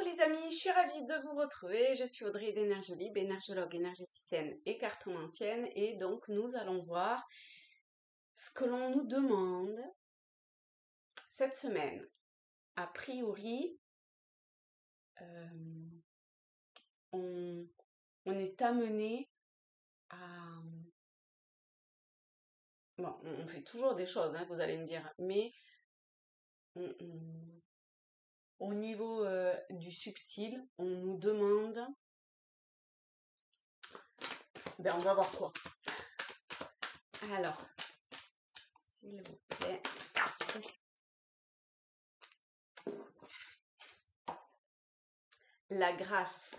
Coucou les amis, je suis ravie de vous retrouver. Je suis Audrey d'Énergie Libre, énergologue, énergéticienne et cartomancienne. Et donc nous allons voir ce que l'on nous demande cette semaine. A priori, on est amené à... Bon, on fait toujours des choses, hein, vous allez me dire, mais au niveau du subtil, on nous demande... Ben, on va voir quoi. Alors, s'il vous plaît. La grâce.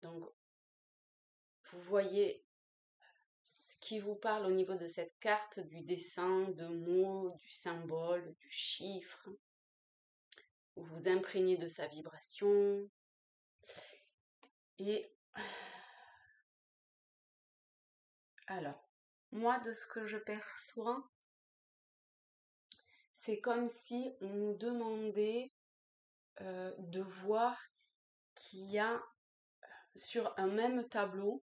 Donc, vous voyez ce qui vous parle au niveau de cette carte, du dessin, de mots, du symbole, du chiffre. Vous vous imprégnez de sa vibration. Et alors, moi, de ce que je perçois, c'est comme si on nous demandait de voir qu'il y a sur un même tableau,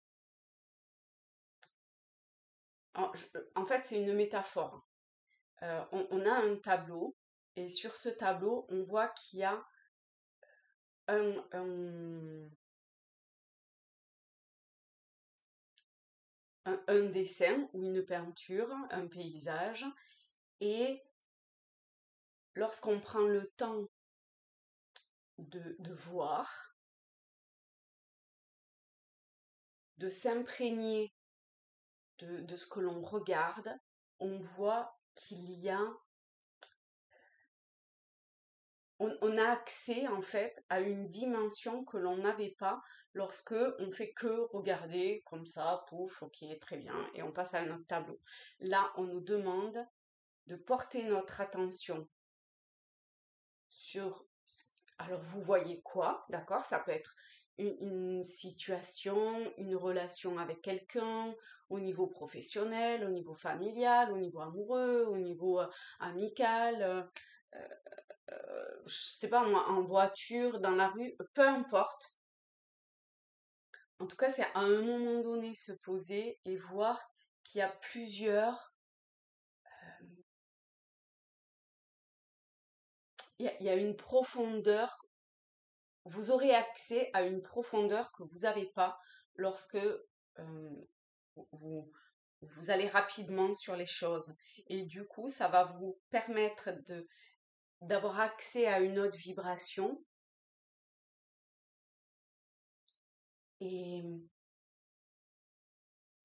en fait c'est une métaphore, on a un tableau et sur ce tableau on voit qu'il y a un dessin ou une peinture, un paysage, et lorsqu'on prend le temps de voir, de s'imprégner de ce que l'on regarde, on voit qu'il y a... On a accès en fait à une dimension que l'on n'avait pas lorsque on fait que regarder comme ça, pouf, ok, très bien, et on passe à un autre tableau. Là, on nous demande de porter notre attention sur... Alors, vous voyez quoi, d'accord? Ça peut être une situation, une relation avec quelqu'un, au niveau professionnel, au niveau familial, au niveau amoureux, au niveau amical, je sais pas moi, en voiture, dans la rue, peu importe. En tout cas, c'est à un moment donné se poser et voir qu'il y a plusieurs... Il y a une profondeur, vous aurez accès à une profondeur que vous n'avez pas lorsque vous allez rapidement sur les choses. Et du coup, ça va vous permettre d'avoir accès à une autre vibration. Et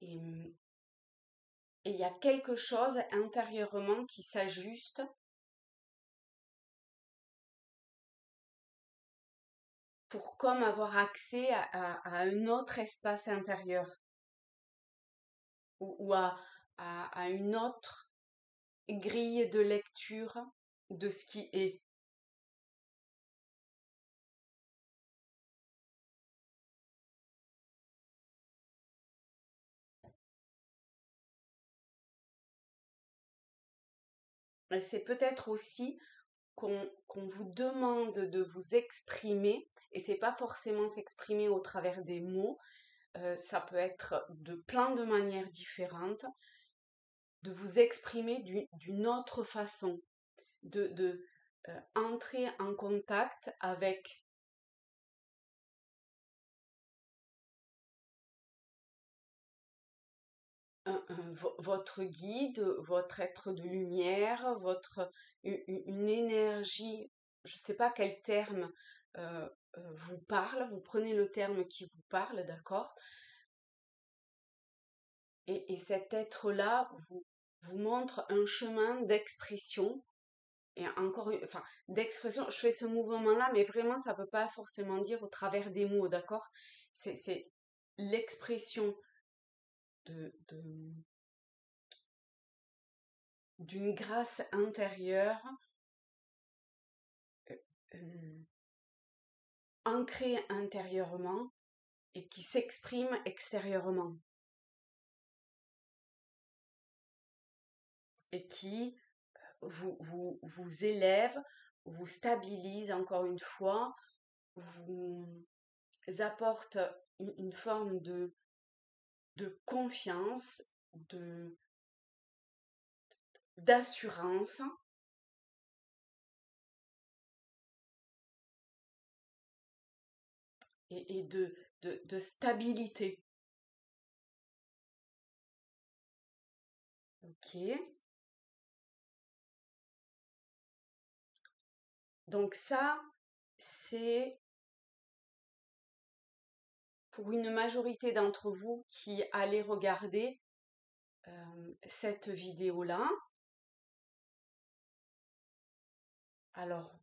il y a quelque chose intérieurement qui s'ajuste pour comme avoir accès à un autre espace intérieur ou à une autre grille de lecture de ce qui est. Et c'est peut-être aussi qu'on vous demande de vous exprimer, et c'est pas forcément s'exprimer au travers des mots, ça peut être de plein de manières différentes, de vous exprimer d'une autre façon, de entrer en contact avec votre guide, votre être de lumière, une énergie, je ne sais pas quel terme vous parle, vous prenez le terme qui vous parle, d'accord? Et cet être-là vous montre un chemin d'expression, et encore enfin, d'expression, je fais ce mouvement-là, mais vraiment, ça ne veut pas forcément dire au travers des mots, d'accord? C'est l'expression d'une grâce intérieure euh, ancrée intérieurement et qui s'exprime extérieurement et qui vous élève vous stabilise encore une fois, vous apporte une forme de confiance, d'assurance et de stabilité. Ok. Donc ça, c'est pour une majorité d'entre vous qui allez regarder cette vidéo-là. Alors,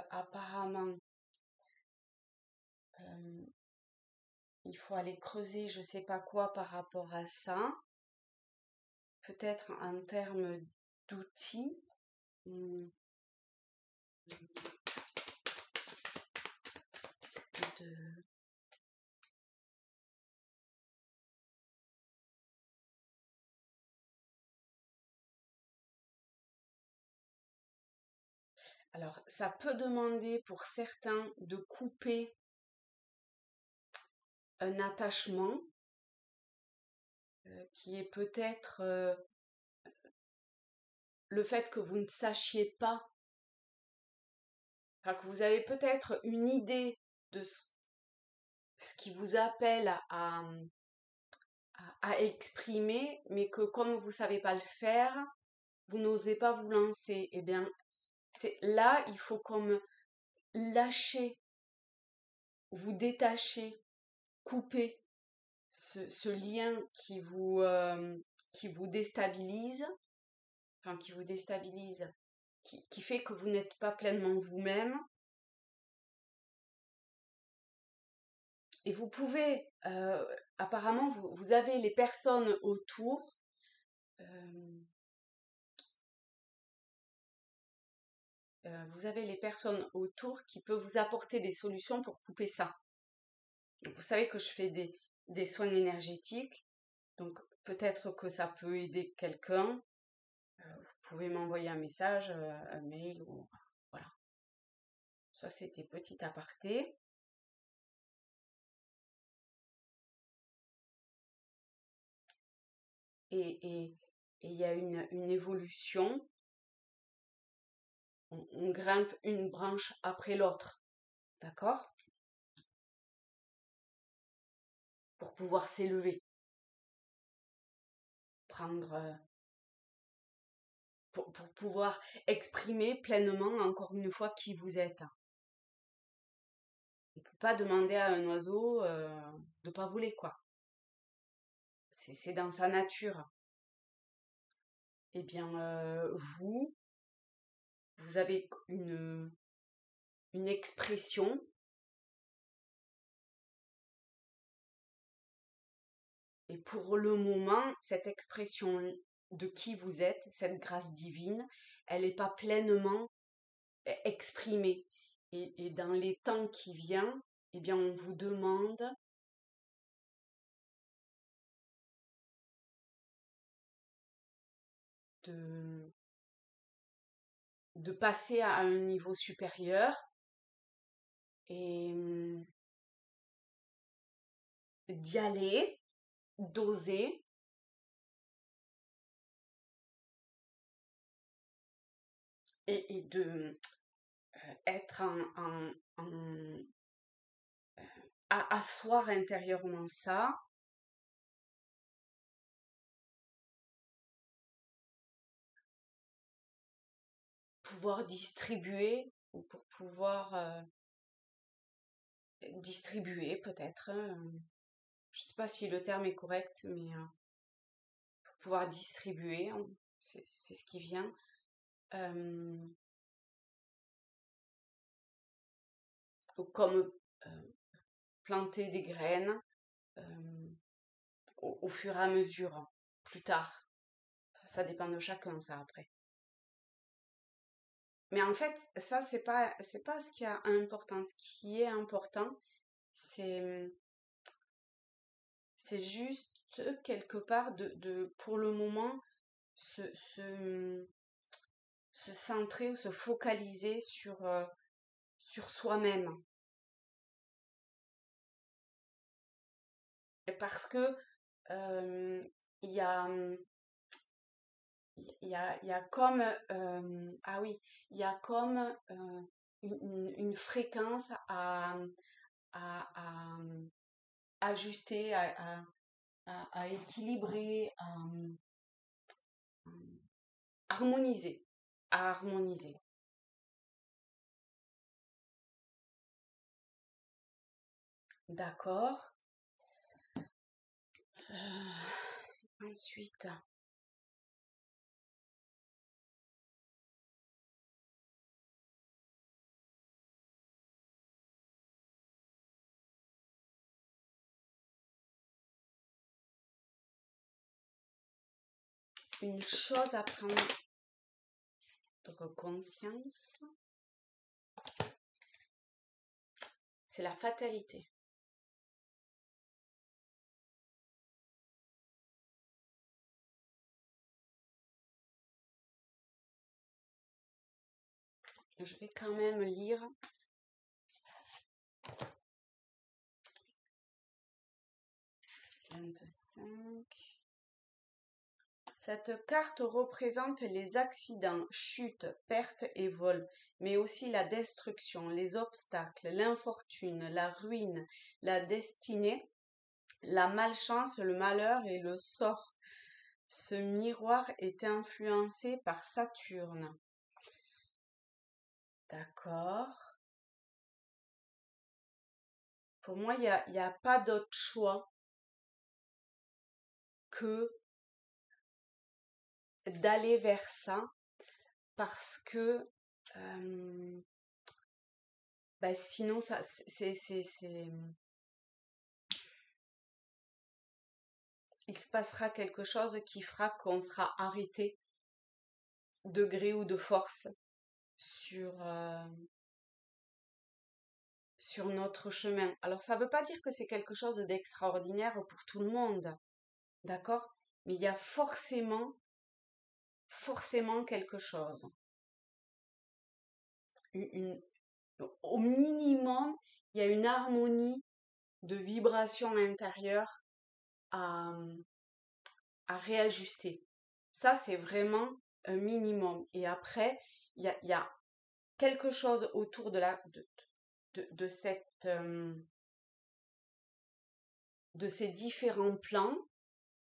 apparemment, il faut aller creuser je sais pas quoi par rapport à ça. Peut-être en termes d'outils. de- Alors, ça peut demander pour certains de couper un attachement qui est peut-être le fait que vous ne sachiez pas, enfin, que vous avez peut-être une idée de ce qui vous appelle à exprimer, mais que comme vous ne savez pas le faire, vous n'osez pas vous lancer. Eh bien, c'est là, il faut comme lâcher, vous détacher, couper ce lien qui vous déstabilise, enfin qui vous déstabilise, qui fait que vous n'êtes pas pleinement vous-même. Et vous pouvez, apparemment, vous avez les personnes autour, vous avez les personnes autour qui peuvent vous apporter des solutions pour couper ça. Donc, vous savez que je fais des soins énergétiques, donc peut-être que ça peut aider quelqu'un. Vous pouvez m'envoyer un message, un mail, ou voilà. Ça, c'était petit aparté. Et il y a une évolution. On grimpe une branche après l'autre, d'accord? Pour pouvoir s'élever, prendre, pour pouvoir exprimer pleinement, encore une fois, qui vous êtes. On ne peut pas demander à un oiseau de pas voler, quoi. C'est dans sa nature. Eh bien, vous avez une expression, et pour le moment, cette expression de qui vous êtes, cette grâce divine, elle n'est pas pleinement exprimée. Et dans les temps qui viennent, eh bien, on vous demande de, de passer à un niveau supérieur et d'y aller, d'oser et de être à asseoir intérieurement ça, pouvoir distribuer ou pour pouvoir distribuer peut-être, hein, je sais pas si le terme est correct, mais pour pouvoir distribuer, hein, c'est ce qui vient. Comme planter des graines au fur et à mesure, plus tard. Ça dépend de chacun, ça, après. Mais en fait, ça, c'est pas ce qui a important. Ce qui est important, c'est, c'est juste quelque part pour le moment, se se centrer ou se focaliser sur soi-même. Et parce que il y a, il y a comme, ah oui, il y a comme une fréquence à ajuster, à équilibrer, harmoniser, à harmoniser. D'accord. Ensuite, une chose à prendre conscience, c'est la fatalité. Je vais quand même lire. Cette carte représente les accidents, chutes, pertes et vols, mais aussi la destruction, les obstacles, l'infortune, la ruine, la destinée, la malchance, le malheur et le sort. Ce miroir est influencé par Saturne. D'accord. Pour moi, il y a pas d'autre choix que d'aller vers ça parce que sinon, ça, il se passera quelque chose qui fera qu'on sera arrêté de gré ou de force sur, sur notre chemin. Alors, ça ne veut pas dire que c'est quelque chose d'extraordinaire pour tout le monde, d'accord? Mais il y a forcément quelque chose. Une- Au minimum, il y a une harmonie de vibrations intérieures à, à réajuster. Ça, c'est vraiment un minimum. Et après, il y a quelque chose autour de cette, de ces différents plans,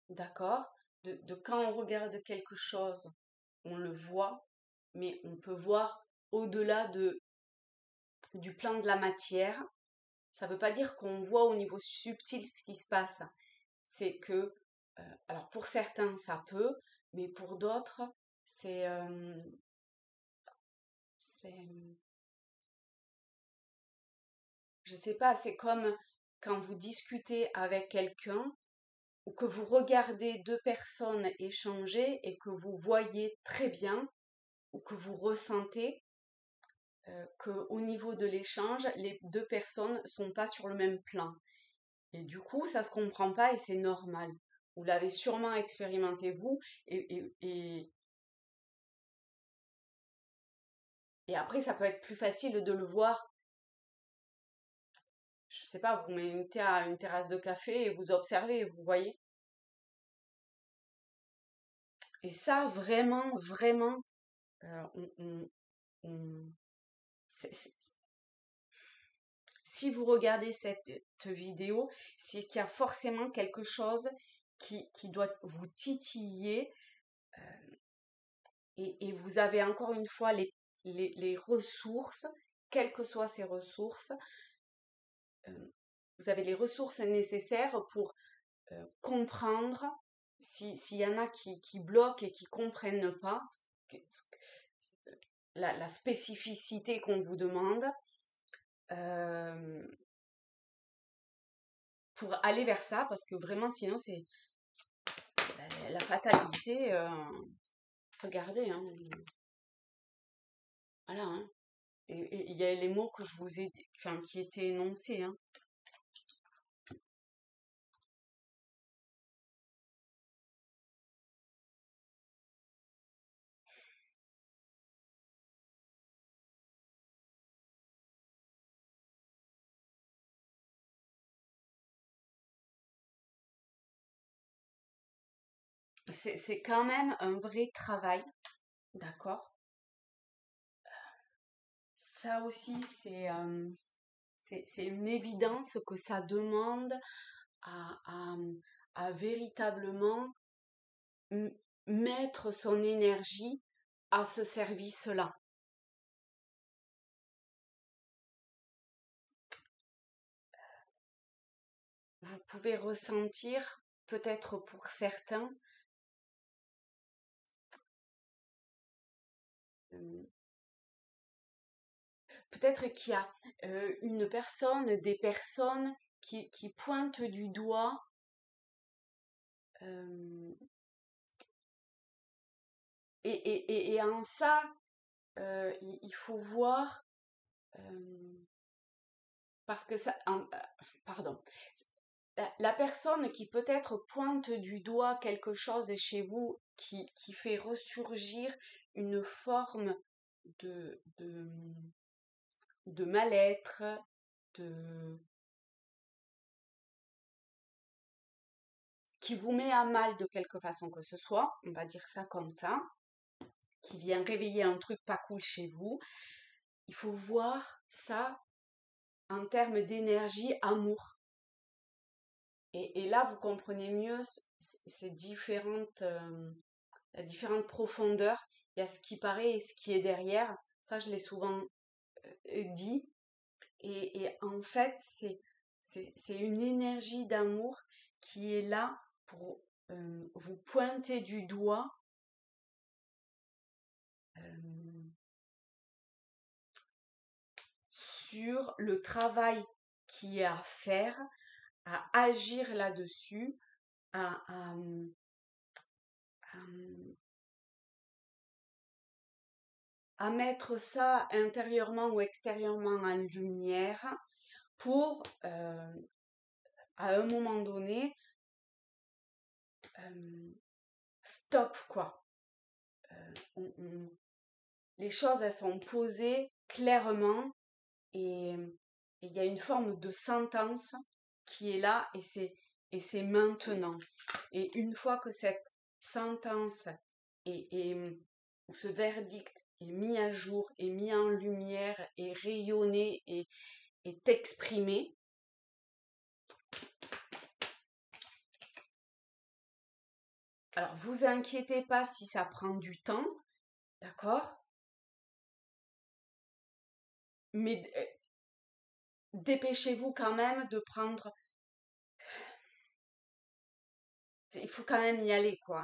d'accord? De quand on regarde quelque chose, on le voit, mais on peut voir au-delà du plan de la matière. Ça ne veut pas dire qu'on voit au niveau subtil ce qui se passe. C'est que, alors pour certains ça peut, mais pour d'autres c'est, c'est, je sais pas, c'est comme quand vous discutez avec quelqu'un ou que vous regardez deux personnes échanger et que vous voyez très bien ou que vous ressentez qu'au niveau de l'échange, les deux personnes sont pas sur le même plan. Et du coup, ça se comprend pas et c'est normal. Vous l'avez sûrement expérimenté vous et après, ça peut être plus facile de le voir. Je sais pas, vous mettez à une terrasse de café et vous observez, vous voyez. Et ça, vraiment, on- c'est- si vous regardez cette vidéo, c'est qu'il y a forcément quelque chose qui doit vous titiller et vous avez encore une fois les ressources, quelles que soient ces ressources, vous avez les ressources nécessaires pour comprendre s'il y en a qui bloquent et qui comprennent pas la spécificité qu'on vous demande euh, pour aller vers ça, parce que vraiment sinon c'est la fatalité. Regardez, hein, voilà, hein. Et il y a les mots que je vous ai dit, enfin, qui étaient énoncés, hein. c'est quand même un vrai travail, d'accord? Ça aussi, c'est une évidence que ça demande à, à, à véritablement m- mettre son énergie à ce service-là. Vous pouvez ressentir, peut-être pour certains, euh, peut-être qu'il y a une personne, des personnes qui pointent du doigt euh, et en ça, il faut voir, parce que ça, pardon, la personne qui peut-être pointe du doigt quelque chose chez vous qui fait ressurgir une forme de, de, de mal-être, de, qui vous met à mal de quelque façon que ce soit, on va dire ça comme ça, qui vient réveiller un truc pas cool chez vous, il faut voir ça en termes d'énergie, amour. Et là, vous comprenez mieux ces différentes profondeurs. Il y a ce qui paraît et ce qui est derrière. Ça, je l'ai souvent dit. Et en fait, c'est une énergie d'amour qui est là pour vous pointer du doigt euh, sur le travail qui est à faire, à agir là-dessus, à, à- à mettre ça intérieurement ou extérieurement en lumière pour, à un moment donné, stop quoi. Les choses, elles sont posées clairement et il y a une forme de sentence qui est là et c'est maintenant. Et une fois que cette sentence ou ce verdict est mis à jour, est mis en lumière, est rayonné et est exprimé, alors vous inquiétez pas si ça prend du temps, d'accord? Mais dépêchez-vous quand même de prendre. Il faut quand même y aller, quoi.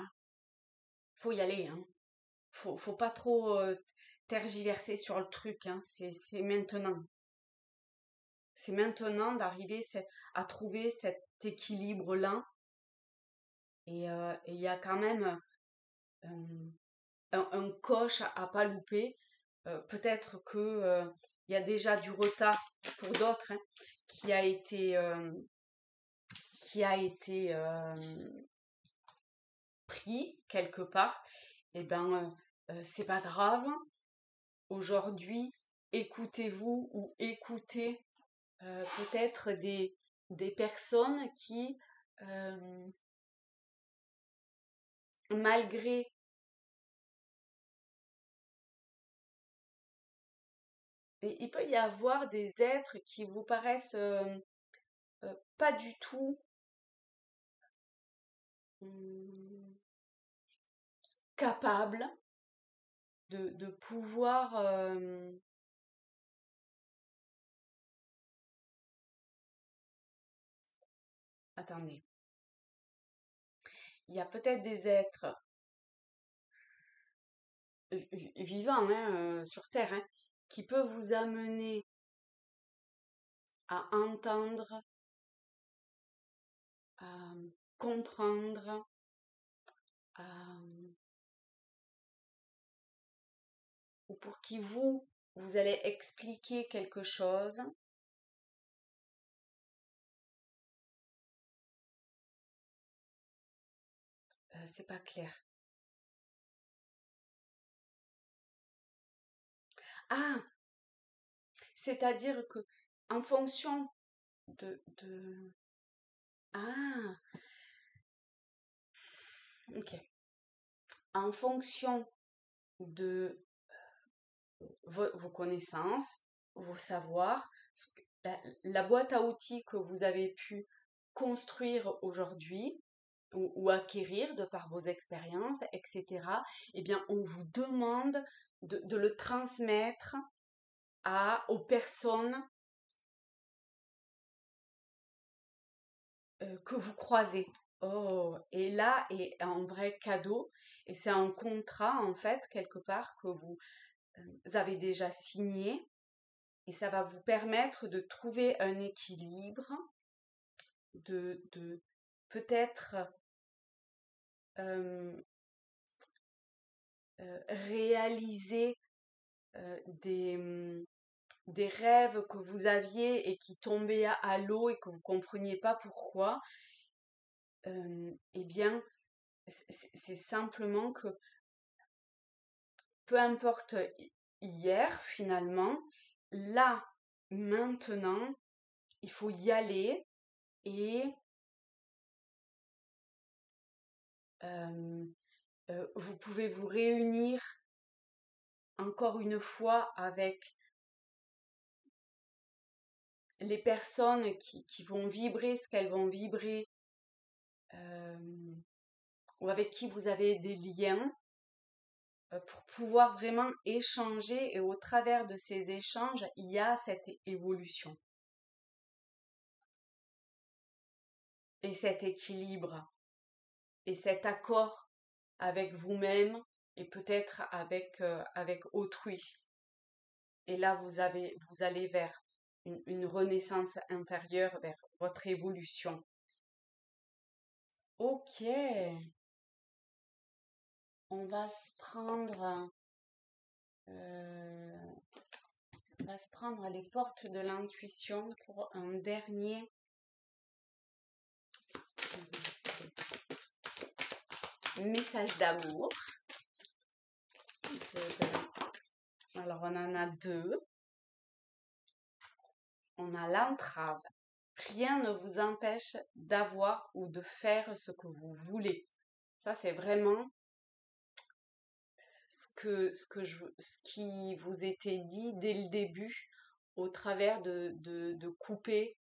Faut y aller, hein. Faut pas trop tergiverser sur le truc, hein. C'est maintenant. C'est maintenant d'arriver à trouver cet équilibre-là. Et il y a quand même un coche à pas louper. Peut-être que il y a déjà du retard pour d'autres, hein, qui a été, euh, qui a été pris quelque part. Et ben, c'est pas grave. Aujourd'hui, écoutez-vous ou écoutez peut-être des personnes qui, euh, malgré, il peut y avoir des êtres qui vous paraissent pas du tout hum, capables de pouvoir... attendez, il y a peut-être des êtres vivants, hein, sur Terre, hein, qui peuvent vous amener à entendre, à comprendre, à, ou pour qui vous allez expliquer quelque chose, c'est pas clair. Ah, c'est-à-dire que en fonction de... Ah, ok. en fonction de vos connaissances, vos savoirs, la boîte à outils que vous avez pu construire aujourd'hui ou acquérir de par vos expériences, etc., eh bien, on vous demande de le transmettre aux personnes que vous croisez. Oh, et là est un vrai cadeau, et c'est un contrat en fait quelque part que vous avez déjà signé, et ça va vous permettre de trouver un équilibre, de peut-être euh, réaliser des rêves que vous aviez et qui tombaient à l'eau et que vous compreniez pas pourquoi. Eh bien, c'est simplement que peu importe hier finalement, là, maintenant, il faut y aller et euh, vous pouvez vous réunir encore une fois avec les personnes qui vont vibrer ce qu'elles vont vibrer, euh, ou avec qui vous avez des liens, pour pouvoir vraiment échanger, et au travers de ces échanges, il y a cette évolution et cet équilibre et cet accord avec vous-même et peut-être avec autrui. Et là, vous allez vers une renaissance intérieure, vers votre évolution. Ok, on va se prendre, euh, on va se prendre les portes de l'intuition pour un dernier message d'amour. Alors, on en a deux. On a l'entrave. Rien ne vous empêche d'avoir ou de faire ce que vous voulez. Ça, c'est vraiment ce qui vous était dit dès le début, au travers de couper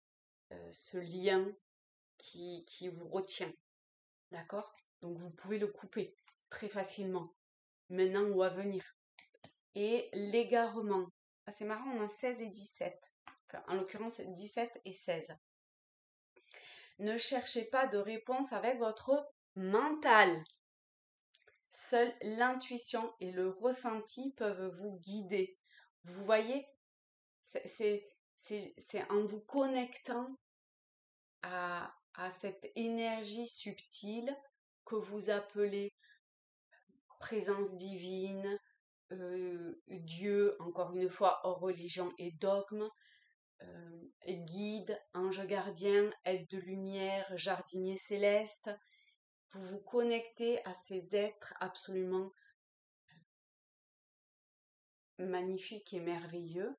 ce lien qui vous retient. D'accord? Donc, vous pouvez le couper très facilement, maintenant ou à venir. Et l'égarement. Ah, c'est marrant, on a 16 et 17. Enfin, en l'occurrence, 17 et 16. Ne cherchez pas de réponse avec votre mental. Seule l'intuition et le ressenti peuvent vous guider. Vous voyez, c'est en vous connectant à cette énergie subtile que vous appelez présence divine, Dieu, encore une fois, hors religion et dogme, guide, ange gardien, aide de lumière, jardinier céleste. Vous vous connectez à ces êtres absolument magnifiques et merveilleux,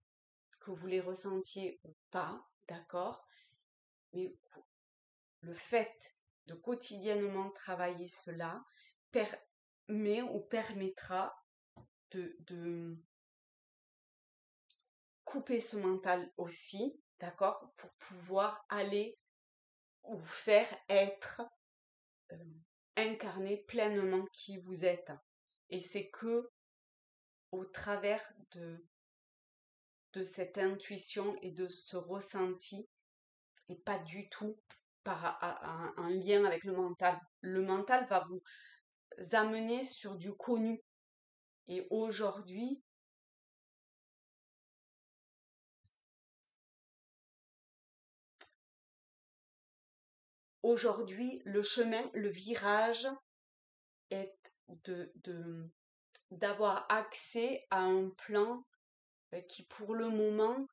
que vous les ressentiez ou pas, d'accord? Mais le fait de quotidiennement travailler cela permet ou permettra de couper ce mental aussi, d'accord? Pour pouvoir aller ou faire être, euh, incarner pleinement qui vous êtes. Et c'est que au travers de cette intuition et de ce ressenti, et pas du tout par un lien avec le mental. Le mental va vous amener sur du connu. Et aujourd'hui, le chemin, le virage est d'avoir accès à un plan qui pour le moment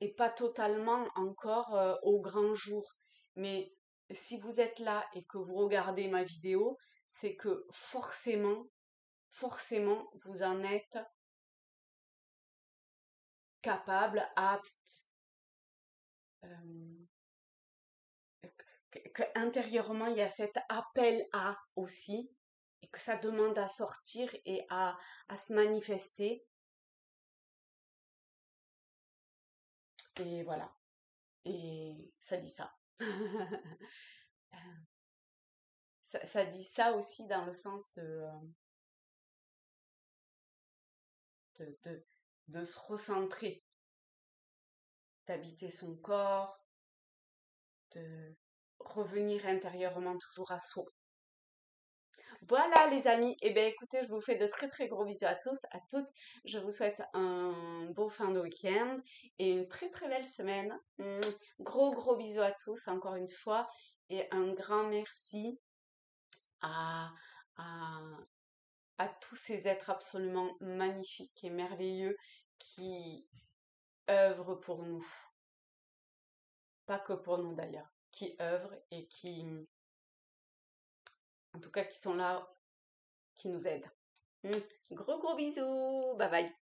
est pas totalement encore au grand jour. Mais si vous êtes là et que vous regardez ma vidéo, c'est que forcément, vous en êtes capable, apte, euh, que intérieurement il y a cet appel à aussi, et que ça demande à sortir et à se manifester. Et voilà. Et ça dit ça. Ça dit ça aussi dans le sens de, de, de se recentrer, d'habiter son corps, de revenir intérieurement toujours à soi. Voilà les amis, et bien écoutez, je vous fais de très très gros bisous à tous, à toutes. Je vous souhaite un beau fin de week-end et une très très belle semaine. Gros gros bisous à tous encore une fois et un grand merci à, à, à tous ces êtres absolument magnifiques et merveilleux qui œuvrent pour nous. Pas que pour nous d'ailleurs, qui œuvrent et qui, en tout cas, qui sont là, qui nous aident. Gros gros bisous, bye bye.